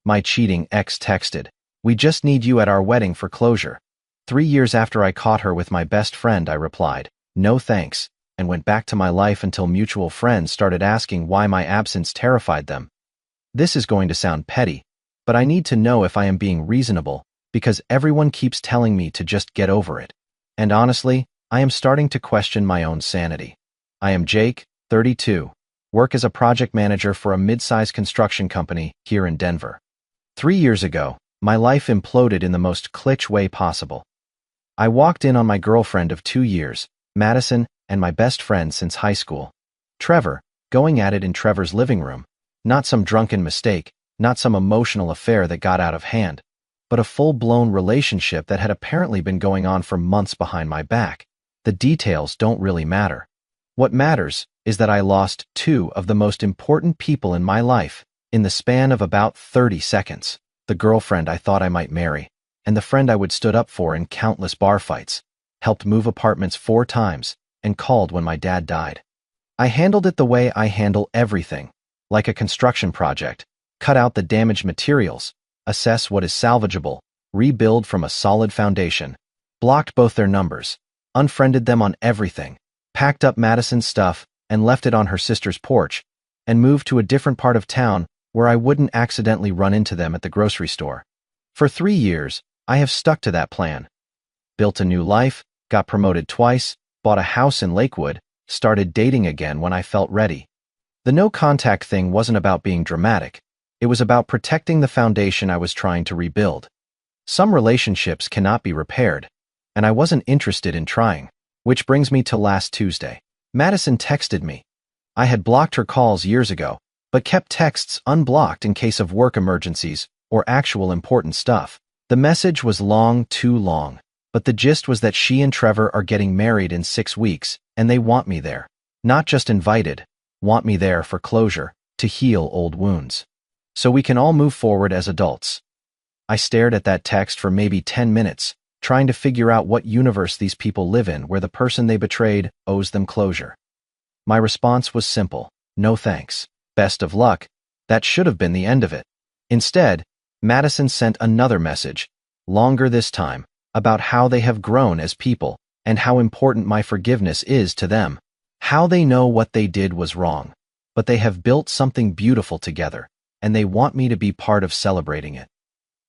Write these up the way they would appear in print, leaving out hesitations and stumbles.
My cheating ex texted. "We just need you at our wedding for closure." 3 years after I caught her with my best friend, I replied, "No thanks," and went back to my life until mutual friends started asking why my absence terrified them. This is going to sound petty, but I need to know if I am being reasonable, because everyone keeps telling me to just get over it. And honestly, I am starting to question my own sanity. I am Jake, 32, work as a project manager for a mid-sized construction company here in Denver. 3 years ago, my life imploded in the most kitsch way possible. I walked in on my girlfriend of 2 years, Madison, and my best friend since high school, Trevor, going at it in Trevor's living room. Not some drunken mistake, not some emotional affair that got out of hand, but a full-blown relationship that had apparently been going on for months behind my back. The details don't really matter. What matters is that I lost two of the most important people in my life in the span of about 30 seconds. The girlfriend I thought I might marry, and the friend I would stood up for in countless bar fights, helped move apartments 4 times, and called when my dad died. I handled it the way I handle everything, like a construction project: cut out the damaged materials, assess what is salvageable, rebuild from a solid foundation. Blocked both their numbers, unfriended them on everything, packed up Madison's stuff and left it on her sister's porch, and moved to a different part of town where I wouldn't accidentally run into them at the grocery store. For 3 years, I have stuck to that plan. Built a new life, got promoted twice, bought a house in Lakewood, started dating again when I felt ready. The no-contact thing wasn't about being dramatic. It was about protecting the foundation I was trying to rebuild. Some relationships cannot be repaired, and I wasn't interested in trying. Which brings me to last Tuesday. Madison texted me. I had blocked her calls years ago, but kept texts unblocked in case of work emergencies or actual important stuff. The message was long, too long, but the gist was that she and Trevor are getting married in 6 weeks, and they want me there. Not just invited, want me there for closure, to heal old wounds, so we can all move forward as adults. I stared at that text for maybe 10 minutes, trying to figure out what universe these people live in where the person they betrayed owes them closure. My response was simple: no thanks. Best of luck. That should have been the end of it. Instead, Madison sent another message, longer this time, about how they have grown as people and how important my forgiveness is to them. How they know what they did was wrong, but they have built something beautiful together, and they want me to be part of celebrating it.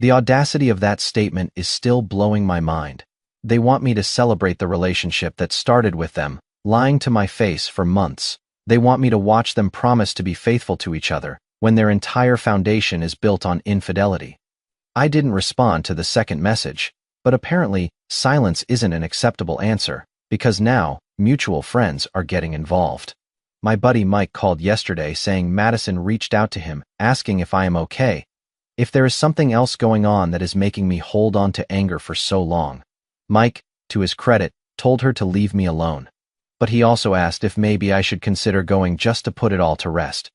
The audacity of that statement is still blowing my mind. They want me to celebrate the relationship that started with them lying to my face for months. They want me to watch them promise to be faithful to each other when their entire foundation is built on infidelity. I didn't respond to the second message, but apparently silence isn't an acceptable answer, because now mutual friends are getting involved. My buddy Mike called yesterday saying Madison reached out to him asking if I am okay, if there is something else going on that is making me hold on to anger for so long. Mike, to his credit, told her to leave me alone. But he also asked if maybe I should consider going just to put it all to rest.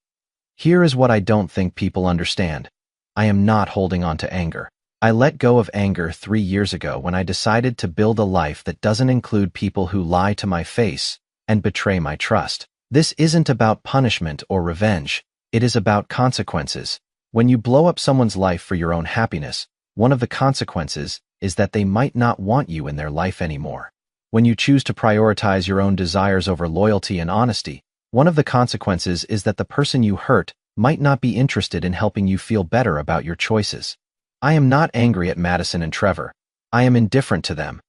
Here is what I don't think people understand. I am not holding on to anger. I let go of anger 3 years ago when I decided to build a life that doesn't include people who lie to my face and betray my trust. This isn't about punishment or revenge. It is about consequences. When you blow up someone's life for your own happiness, one of the consequences is that they might not want you in their life anymore. When you choose to prioritize your own desires over loyalty and honesty, one of the consequences is that the person you hurt might not be interested in helping you feel better about your choices. I am not angry at Madison and Trevor. I am indifferent to them.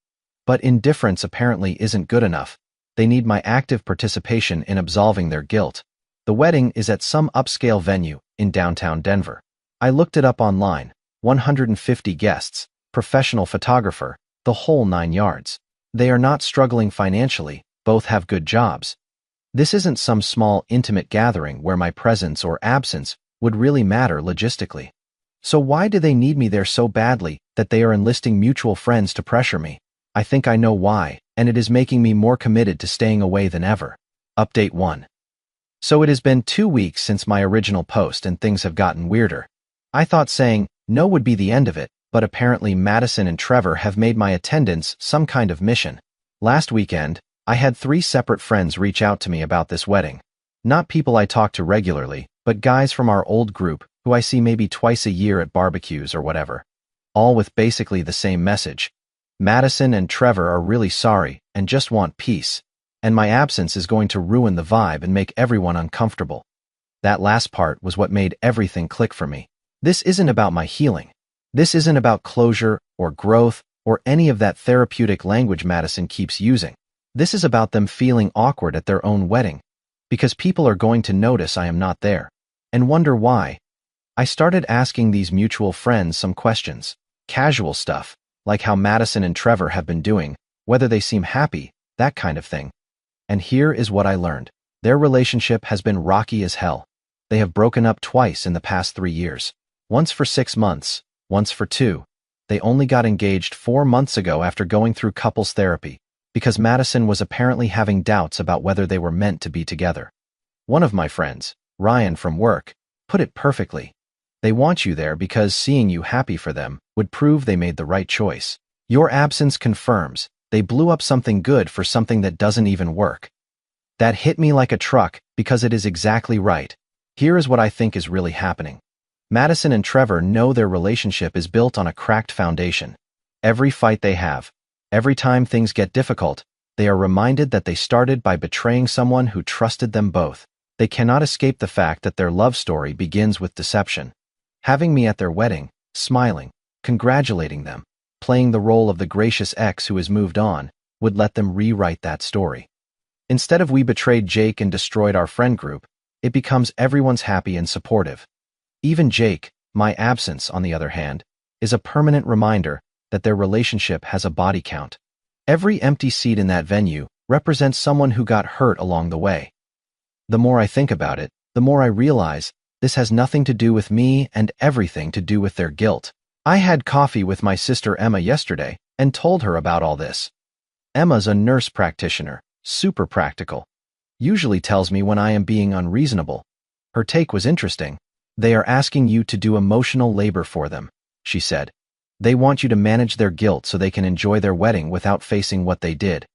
But indifference apparently isn't good enough. They need my active participation in absolving their guilt. The wedding is at some upscale venue in downtown Denver. I looked it up online. 150 guests, professional photographer, the whole 9 yards. They are not struggling financially, both have good jobs. This isn't some small, intimate gathering where my presence or absence would really matter logistically. So why do they need me there so badly that they are enlisting mutual friends to pressure me? I think I know why, and it is making me more committed to staying away than ever. Update 1. So it has been 2 weeks since my original post and things have gotten weirder. I thought saying no would be the end of it, but apparently Madison and Trevor have made my attendance some kind of mission. Last weekend, I had 3 separate friends reach out to me about this wedding. Not people I talk to regularly, but guys from our old group who I see maybe twice a year at barbecues or whatever, all with basically the same message. Madison and Trevor are really sorry and just want peace, and my absence is going to ruin the vibe and make everyone uncomfortable. That last part was what made everything click for me. This isn't about my healing. This isn't about closure or growth or any of that therapeutic language Madison keeps using. This is about them feeling awkward at their own wedding, because people are going to notice I am not there, and wonder why. I started asking these mutual friends some questions. Casual stuff, like how Madison and Trevor have been doing, whether they seem happy, that kind of thing. And here is what I learned. Their relationship has been rocky as hell. They have broken up twice in the past 3 years. Once for 6 months, once for 2. They only got engaged 4 months ago after going through couples therapy, because Madison was apparently having doubts about whether they were meant to be together. One of my friends, Ryan from work, put it perfectly. They want you there because seeing you happy for them would prove they made the right choice. Your absence confirms they blew up something good for something that doesn't even work. That hit me like a truck because it is exactly right. Here is what I think is really happening. Madison and Trevor know their relationship is built on a cracked foundation. Every fight they have, every time things get difficult, they are reminded that they started by betraying someone who trusted them both. They cannot escape the fact that their love story begins with deception. Having me at their wedding, smiling, congratulating them, playing the role of the gracious ex who has moved on, would let them rewrite that story. Instead of we betrayed Jake and destroyed our friend group, it becomes everyone's happy and supportive. Even Jake, my absence, on the other hand, is a permanent reminder that their relationship has a body count. Every empty seat in that venue represents someone who got hurt along the way. The more I think about it, the more I realize this has nothing to do with me and everything to do with their guilt. I had coffee with my sister Emma yesterday and told her about all this. Emma's a nurse practitioner, super practical. Usually tells me when I am being unreasonable. Her take was interesting. They are asking you to do emotional labor for them, she said. They want you to manage their guilt so they can enjoy their wedding without facing what they did.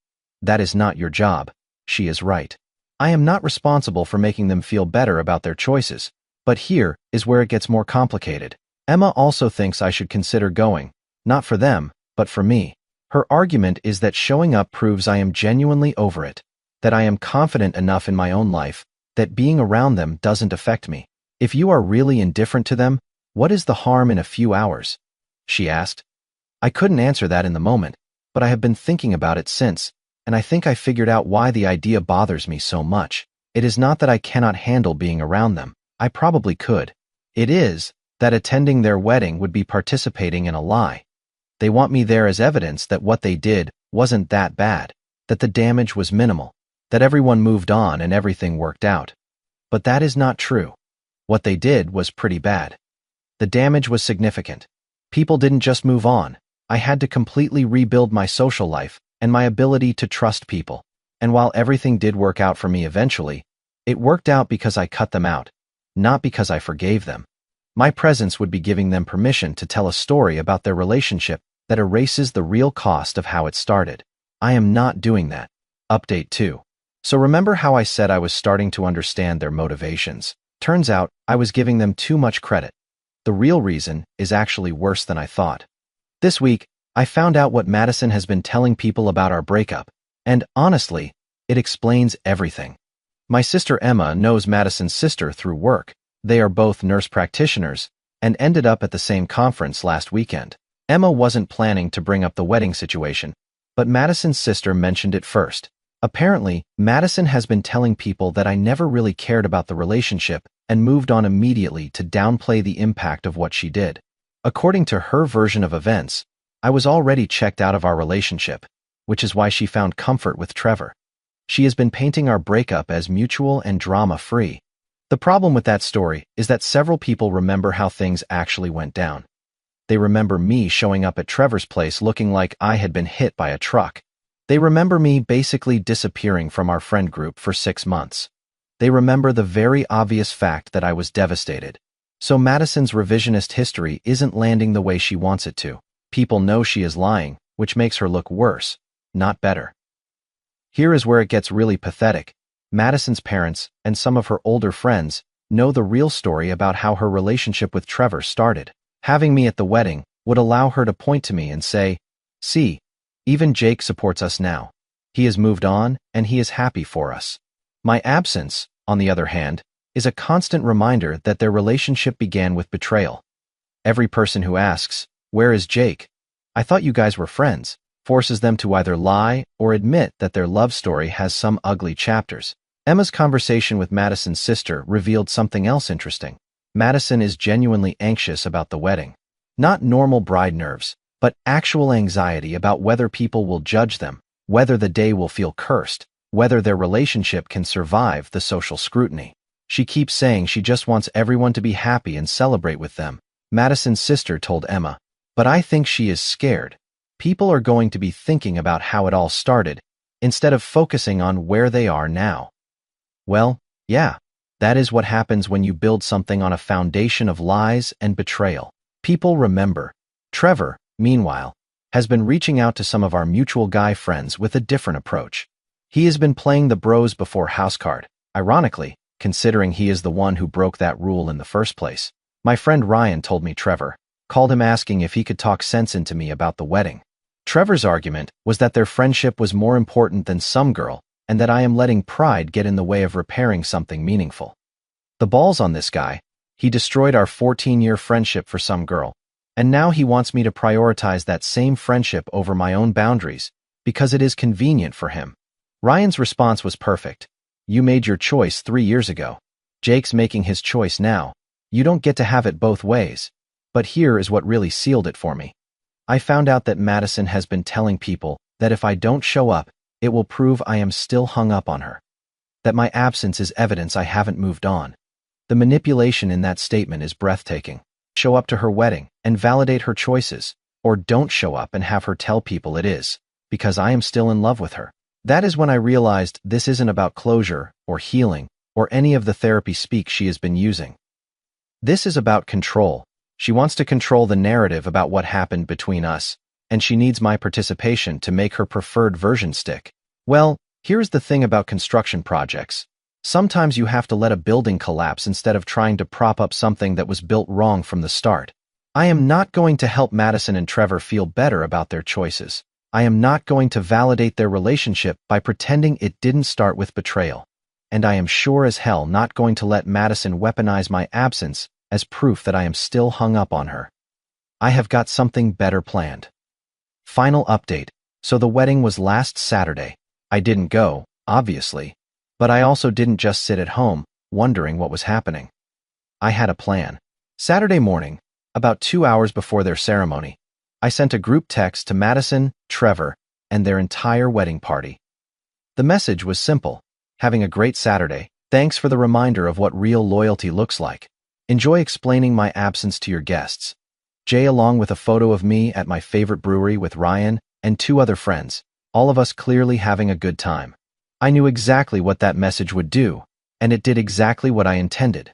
That is not your job. She is right. I am not responsible for making them feel better about their choices. But here is where it gets more complicated. Emma also thinks I should consider going, not for them, but for me. Her argument is that showing up proves I am genuinely over it, that I am confident enough in my own life, that being around them doesn't affect me. If you are really indifferent to them, what is the harm in a few hours? She asked. I couldn't answer that in the moment, but I have been thinking about it since, and I think I figured out why the idea bothers me so much. It is not that I cannot handle being around them. I probably could. It is that attending their wedding would be participating in a lie. They want me there as evidence that what they did wasn't that bad, that the damage was minimal, that everyone moved on and everything worked out. But that is not true. What they did was pretty bad. The damage was significant. People didn't just move on. I had to completely rebuild my social life and my ability to trust people. And while everything did work out for me eventually, it worked out because I cut them out, not because I forgave them. My presence would be giving them permission to tell a story about their relationship that erases the real cost of how it started. I am not doing that. Update 2. So remember how I said I was starting to understand their motivations? Turns out I was giving them too much credit. The real reason is actually worse than I thought. This week, I found out what Madison has been telling people about our breakup, and honestly, it explains everything. My sister Emma knows Madison's sister through work. They are both nurse practitioners and ended up at the same conference last weekend. Emma wasn't planning to bring up the wedding situation, but Madison's sister mentioned it first. Apparently, Madison has been telling people that I never really cared about the relationship and moved on immediately to downplay the impact of what she did. According to her version of events, I was already checked out of our relationship, which is why she found comfort with Trevor. She has been painting our breakup as mutual and drama-free. The problem with that story is that several people remember how things actually went down. They remember me showing up at Trevor's place looking like I had been hit by a truck. They remember me basically disappearing from our friend group for 6 months. They remember the very obvious fact that I was devastated. So Madison's revisionist history isn't landing the way she wants it to. People know she is lying, which makes her look worse, not better. Here is where it gets really pathetic. Madison's parents and some of her older friends know the real story about how her relationship with Trevor started. Having me at the wedding would allow her to point to me and say, "See, even Jake supports us now. He has moved on, and he is happy for us." My absence, on the other hand, is a constant reminder that their relationship began with betrayal. Every person who asks, "Where is Jake? I thought you guys were friends," forces them to either lie or admit that their love story has some ugly chapters. Emma's conversation with Madison's sister revealed something else interesting. Madison is genuinely anxious about the wedding. Not normal bride nerves, but actual anxiety about whether people will judge them, whether the day will feel cursed, whether their relationship can survive the social scrutiny. She keeps saying she just wants everyone to be happy and celebrate with them. Madison's sister told Emma, "But I think she is scared. People are going to be thinking about how it all started, instead of focusing on where they are now." Well, yeah, that is what happens when you build something on a foundation of lies and betrayal. People remember. Trevor, meanwhile, has been reaching out to some of our mutual guy friends with a different approach. He has been playing the bros before house card, ironically, considering he is the one who broke that rule in the first place. My friend Ryan told me Trevor called him asking if he could talk sense into me about the wedding. Trevor's argument was that their friendship was more important than some girl, and that I am letting pride get in the way of repairing something meaningful. The balls on this guy. He destroyed our 14-year friendship for some girl, and now he wants me to prioritize that same friendship over my own boundaries, because it is convenient for him. Ryan's response was perfect. "You made your choice 3 years ago. Jake's making his choice now. You don't get to have it both ways." But here is what really sealed it for me. I found out that Madison has been telling people that if I don't show up, it will prove I am still hung up on her. That my absence is evidence I haven't moved on. The manipulation in that statement is breathtaking. Show up to her wedding and validate her choices, or don't show up and have her tell people it is, because I am still in love with her. That is when I realized this isn't about closure or healing or any of the therapy speak she has been using. This is about control. She wants to control the narrative about what happened between us, and she needs my participation to make her preferred version stick. Well, here's the thing about construction projects. Sometimes you have to let a building collapse instead of trying to prop up something that was built wrong from the start. I am not going to help Madison and Trevor feel better about their choices. I am not going to validate their relationship by pretending it didn't start with betrayal. And I am sure as hell not going to let Madison weaponize my absence as proof that I am still hung up on her. I have got something better planned. Final update. So the wedding was last Saturday. I didn't go, obviously, but I also didn't just sit at home, wondering what was happening. I had a plan. Saturday morning, about 2 hours before their ceremony, I sent a group text to Madison, Trevor, and their entire wedding party. The message was simple. Having a great Saturday. Thanks for the reminder of what real loyalty looks like. Enjoy explaining my absence to your guests. Jay, along with a photo of me at my favorite brewery with Ryan and 2 other friends, all of us clearly having a good time. I knew exactly what that message would do, and it did exactly what I intended.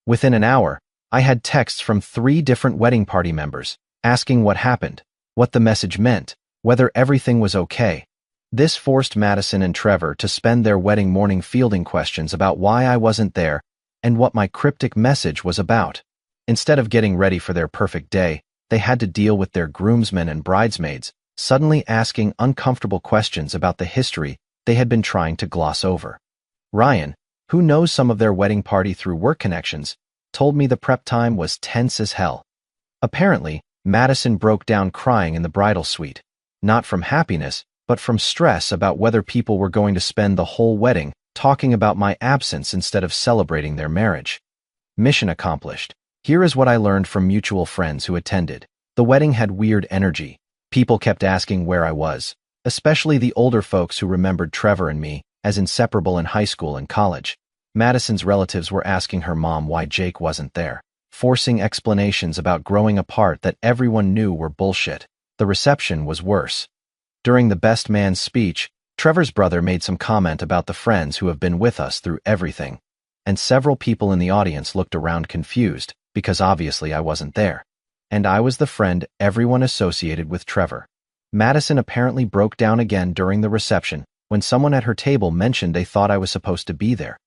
Within an hour, I had texts from 3 different wedding party members, asking what happened, what the message meant, whether everything was okay. This forced Madison and Trevor to spend their wedding morning fielding questions about why I wasn't there and what my cryptic message was about. Instead of getting ready for their perfect day, they had to deal with their groomsmen and bridesmaids, suddenly asking uncomfortable questions about the history they had been trying to gloss over. Ryan, who knows some of their wedding party through work connections, told me the prep time was tense as hell. Apparently, Madison broke down crying in the bridal suite, not from happiness, but from stress about whether people were going to spend the whole wedding talking about my absence instead of celebrating their marriage. Mission accomplished. Here is what I learned from mutual friends who attended. The wedding had weird energy. People kept asking where I was, especially the older folks who remembered Trevor and me as inseparable in high school and college. Madison's relatives were asking her mom why Jake wasn't there, forcing explanations about growing apart that everyone knew were bullshit. The reception was worse. During the best man's speech, Trevor's brother made some comment about the friends who have been with us through everything, and several people in the audience looked around confused, because obviously I wasn't there. And I was the friend everyone associated with Trevor. Madison apparently broke down again during the reception when someone at her table mentioned they thought I was supposed to be there.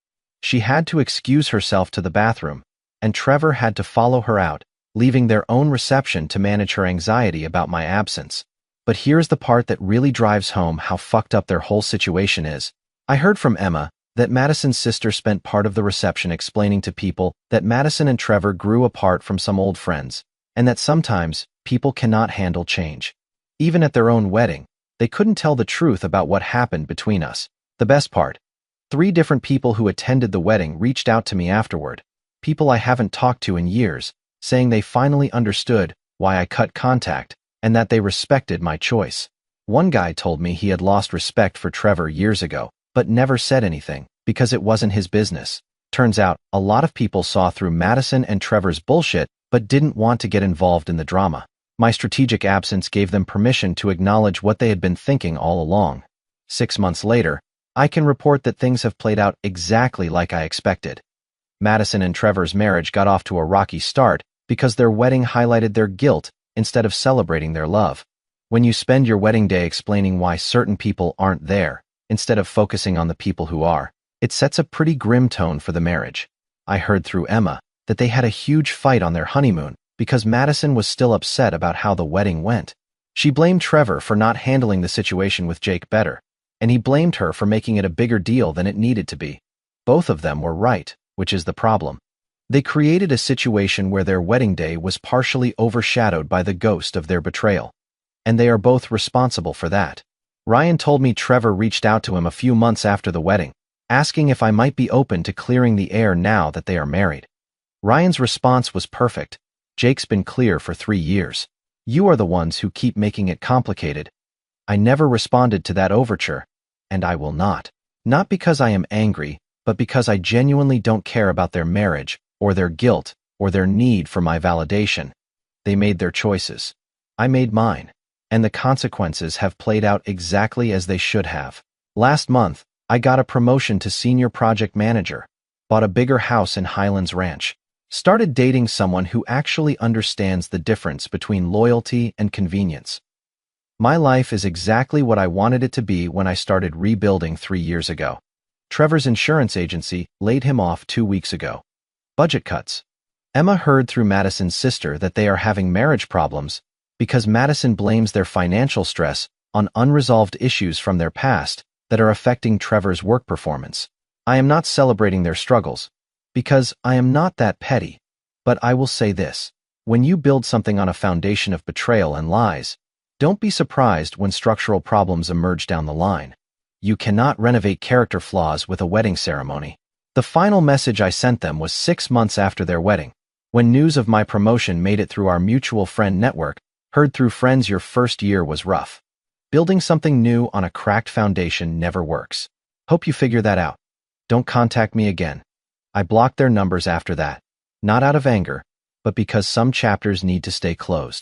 She had to excuse herself to the bathroom, and Trevor had to follow her out, leaving their own reception to manage her anxiety about my absence. But here's the part that really drives home how fucked up their whole situation is. I heard from Emma that Madison's sister spent part of the reception explaining to people that Madison and Trevor grew apart from some old friends, and that sometimes people cannot handle change. Even at their own wedding, they couldn't tell the truth about what happened between us. The best part, 3 different people who attended the wedding reached out to me afterward, people I haven't talked to in years, saying they finally understood why I cut contact and that they respected my choice. One guy told me he had lost respect for Trevor years ago, but never said anything because it wasn't his business. Turns out, a lot of people saw through Madison and Trevor's bullshit but didn't want to get involved in the drama. My strategic absence gave them permission to acknowledge what they had been thinking all along. 6 months later, I can report that things have played out exactly like I expected. Madison and Trevor's marriage got off to a rocky start because their wedding highlighted their guilt instead of celebrating their love. When you spend your wedding day explaining why certain people aren't there, instead of focusing on the people who are, it sets a pretty grim tone for the marriage. I heard through Emma that they had a huge fight on their honeymoon because Madison was still upset about how the wedding went. She blamed Trevor for not handling the situation with Jake better, and he blamed her for making it a bigger deal than it needed to be. Both of them were right, which is the problem. They created a situation where their wedding day was partially overshadowed by the ghost of their betrayal, and they are both responsible for that. Ryan told me Trevor reached out to him a few months after the wedding, asking if I might be open to clearing the air now that they are married. Ryan's response was perfect. Jake's been clear for 3 years. You are the ones who keep making it complicated. I never responded to that overture, and I will not. Not because I am angry, but because I genuinely don't care about their marriage, or their guilt, or their need for my validation. They made their choices. I made mine, and the consequences have played out exactly as they should have. Last month, I got a promotion to senior project manager, bought a bigger house in Highlands Ranch, started dating someone who actually understands the difference between loyalty and convenience. My life is exactly what I wanted it to be when I started rebuilding 3 years ago. Trevor's insurance agency laid him off 2 weeks ago. Budget cuts. Emma heard through Madison's sister that they are having marriage problems because Madison blames their financial stress on unresolved issues from their past that are affecting Trevor's work performance. I am not celebrating their struggles, because I am not that petty. But I will say this: when you build something on a foundation of betrayal and lies, don't be surprised when structural problems emerge down the line. You cannot renovate character flaws with a wedding ceremony. The final message I sent them was 6 months after their wedding, when news of my promotion made it through our mutual friend network. Heard through friends, your first year was rough. Building something new on a cracked foundation never works. Hope you figure that out. Don't contact me again. I blocked their numbers after that, not out of anger, but because some chapters need to stay closed.